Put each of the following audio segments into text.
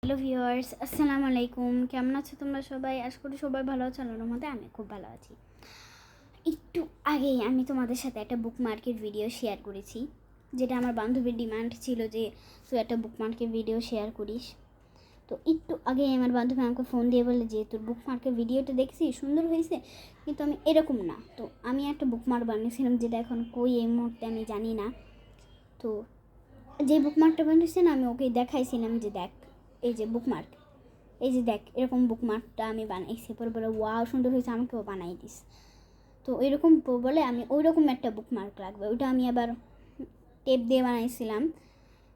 Hello viewers, আসসালামু আলাইকুম। কেমন আছো তোমরা সবাই? আশা করি সবাই ভালো আছো। আল্লাহর মধ্যে আমি খুব ভালো আছি। একটু আগেই আমি তোমাদের সাথে একটা বুকমার্কের ভিডিও শেয়ার করেছি, যেটা আমার বান্ধবীর ডিমান্ড ছিল যে তুই একটা বুকমার্কের ভিডিও শেয়ার করিস। তো একটু আগেই আমার বান্ধবী আমাকে ফোন দিয়ে বলে যে তোর বুকমার্কের ভিডিওটা দেখছি, সুন্দর হয়েছে, কিন্তু আমি এরকম না। তো আমি একটা বুকমার্ক বানিয়েছিলাম, যেটা এখন কই এই মুহূর্তে আমি জানি না। তো যে বুকমার্কটা বানিয়েছি না, আমি ওকে দেখাইছিলাম যে দেখ এই যে বুকমার্ক, এই যে দেখ এরকম বুকমার্কটা আমি বানাইছি। পরে বলে ওয়াও সুন্দর হয়েছে, আমাকেও বানাই দিস। তো এরকম বলে আমি ওই রকম একটা বুকমার্ক লাগবে, ওইটা আমি আবার টেপ দিয়ে বানাইছিলাম।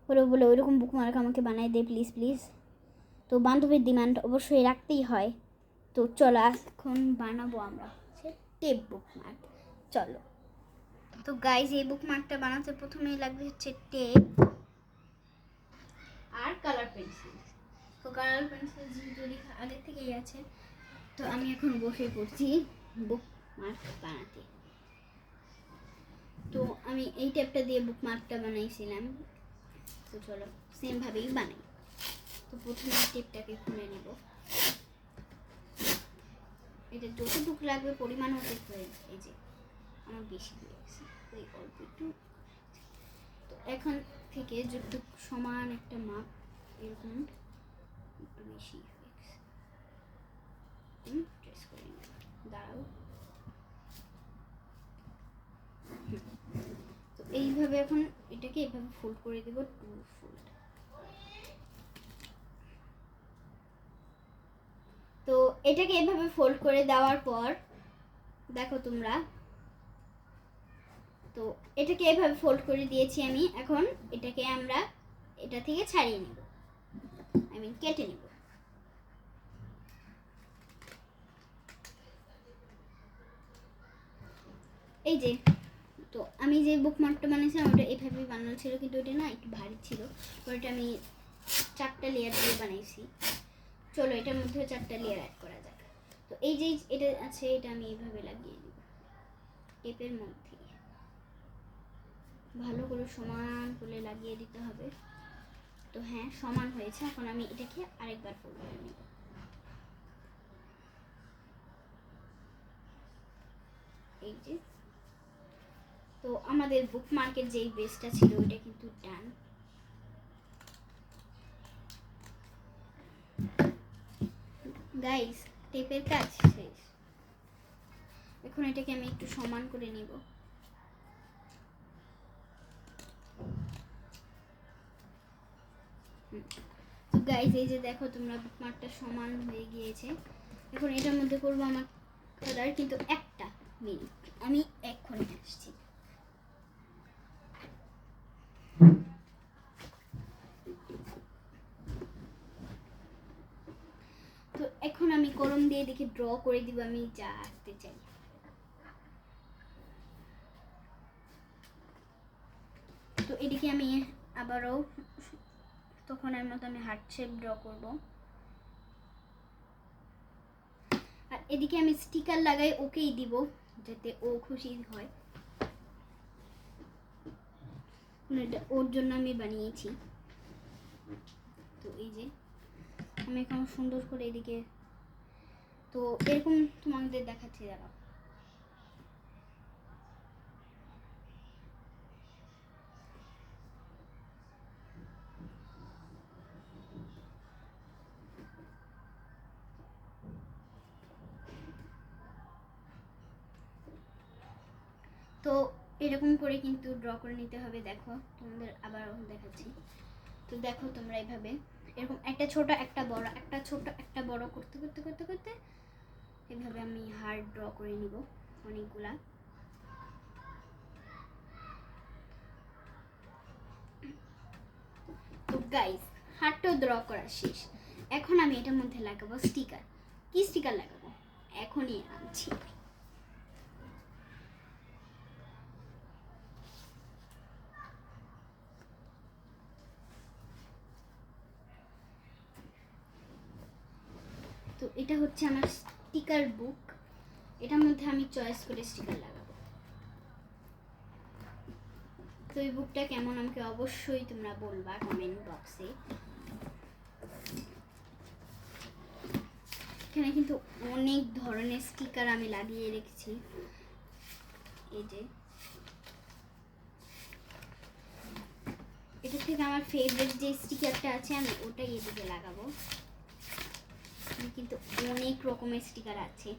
পরে বলে ওই রকম বুকমার্ক আমাকে বানাই দে প্লিজ প্লিজ। তো বান্ধবীর ডিমান্ড অবশ্যই রাখতেই হয়। তো চলো এখন বানাবো আমরা টেপ বুকমার্ক। চলো। তো গাইজ, এই বুকমার্কটা বানাতে প্রথমেই লাগবে হচ্ছে টেপ আর কালার পেন্সিল। তো কালার পেন্সিল যদি আগে থেকেই আছে, তো আমি এখন বসে পড়ছি বুকমার্ক বানাতে। তো আমি এই টেপটা দিয়ে বুকমার্কটা বানাইছিলাম। তো চলো সেমভাবেই বানাই। তো প্রথমে টেপটাকে খুলে নেব। এটা যতটুকু লাগবে পরিমাণ হতে পারে, এই যে আমার বেশি হয়ে গেছে, ওই অল্প একটু। তো এখন থেকে যতটুকু সমান একটা মাপ, এরকম একটু বেশি হয়ে গেছে, ট্রেস করে নেব। দাঁড়াও। তো এইভাবে এখন এটাকে এভাবে ফোল্ড করে দেব, টু ফোল্ড। তো এটাকে এভাবে ফোল্ড করে দেওয়ার পর দেখো তোমরা, তো এটাকে এভাবে ফোল্ড করে দিয়েছি আমি। এখন এটাকে আমরা এটা থেকে ছাড়িয়ে নেব, কেটে নেব। এই যে, তো আমি যে বুকমার্কটা বানিয়েছিলাম ওটা এভাবেই বানানো ছিল, কিন্তু ওটা না একটু ভারী ছিল। ওটা আমি 4টা লেয়ার দিয়ে বানাইছি। চলো এটার মধ্যে 4টা লেয়ার অ্যাড করা যাক। তো এই যে এটা আছে, এটা আমি এইভাবে লাগিয়ে দিব টেপের মধ্যে। ভালো করে সমান করে লাগিয়ে দিতে হবে। তো হ্যাঁ, সমান হয়েছে। এখন আমি এটাকে আরেকবার ফোল্ড করে নেব। এই যে, তো আমাদের বুকমার্কের যেই বেসটা ছিল ওইটা কিন্তু ডান। গাইস, টেপের কাজ শেষ। এখন এটাকে আমি একটু সমান করে নিব। তো গাইস, এই যে দেখো তোমরা, বুকমার্কটা সমান হয়ে গিয়েছে। এখন এটার মধ্যে করবো আমার কালার, কিন্তু একটা মিনিট, আমি এক্ষুনি আসছি। তো এখন আমি কলম দিয়ে দেখি ড্র করে দিব আমি যা আঁকতে চাই। তো এদিকে আমি আবারও তখনের মতো আমি হার্ট শেপ ড্র করব। আর এদিকে আমি স্টিকার লাগাই ওকেই দিব, যাতে ও খুশি হয়। এটা ওর জন্য আমি বানিয়েছি। তো এই যে আমি এখন সুন্দর করে এদিকে, তো এরকম তোমাদের দেখাচ্ছি, দাঁড়াও। তো এরকম করে কিন্তু ড্র করে নিতে হবে। দেখো তোমাদের আবার দেখাচ্ছি। তো দেখো তোমরা এইভাবে এরকম একটা ছোট একটা বড়, একটা ছোট একটা বড় করতে করতে করতে করতে এইভাবে আমি হার্ট ড্র করে নিব অনেকগুলা। তো গাইস, হার্টটাও ড্র করা শেষ। এখন আমি এটার মধ্যে লাগাবো স্টিকার। কি স্টিকার লাগাবো এখনই আনছি। তো এটা হচ্ছে আমার স্টিকার বুক। এটার মধ্যে আমি চয়েস করে স্টিকার লাগাবো। তো এই বুকটা কেমন আমাকে অবশ্যই তোমরা বলবা কমেন্ট বক্সে। এখানে কিন্তু অনেক ধরনের স্টিকার আমি লাগিয়ে রেখেছি। এই যে এটা থেকে আমার ফেভারিট যে স্টিকারটা আছে আমি ওটাই এদিকে লাগাবো। কিন্তু অনেক রকমের স্টিকার আছে,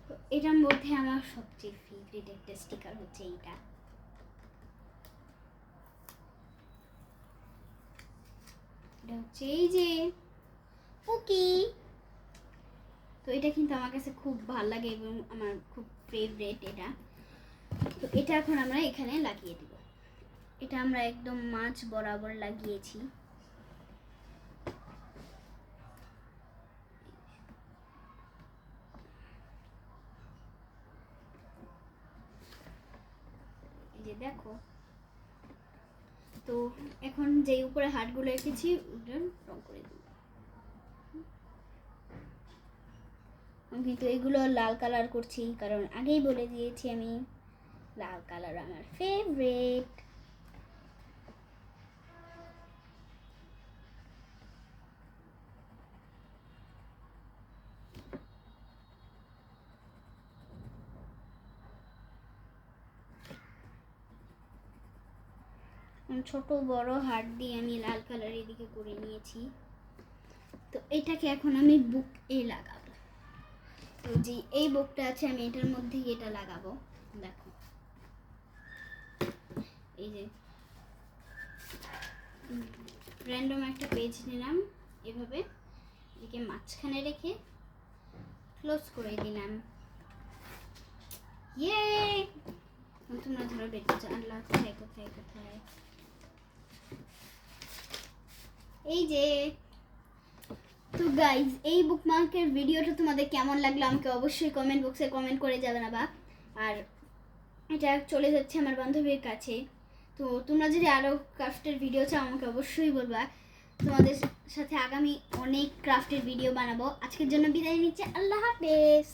তো এটার মধ্যে আমার সবচেয়ে ফেভারিট একটা স্টিকার হচ্ছে এইটা। এটা হচ্ছে এই যে পুকি। তো এটা কিন্তু আমার কাছে খুব ভালো লাগে এবং আমার খুব ফেভারিট এটা। তো এটা এখন আমরা এখানে লাগিয়ে দিব। এটা আমরা একদম মাঝ বরাবর লাগিয়েছি। এই যে দেখো, তো এখন যে উপরে হাটগুলো রেখেছি ওটা রং করে দিব। কিন্তু এগুলো লাল কালার করছি কারণ আগেই বলে দিয়েছি আমি লাল কালার আমার ফেভারিট। ছোট বড় হাট দিয়ে আমি লাল কালার এদিকে করে নিয়েছি। তো এটাকে এখন আমি বুক এ লাগাবো। তো যে এই বুকটা আছে আমি এটার মধ্যে এটা লাগাবো। দেখো এই যে র্যান্ডম একটা পেজ নিলাম, এভাবে এদিকে মাঝখানে রেখে ক্লোজ করে দিলাম। ইয়ে তোমরা ধরো বের করছো, আল্লাহ কোথায় কোথায় কোথায়, এই যে। তো গাইজ এই বুকমার্কের ভিডিওটা তোমাদের কেমন লাগলো আমাকে অবশ্যই কমেন্ট বক্সে কমেন্ট করে জানাবা। আর এটা চলে যাচ্ছে আমার বান্ধবীর কাছে। তো তোমরা যদি আরও ক্রাফটের ভিডিও চাও আমাকে অবশ্যই বলবা, তোমাদের সাথে আগামী অনেক ক্রাফটের ভিডিও বানাবো। আজকের জন্য বিদায় নিচ্ছি, আল্লাহ হাফেজ।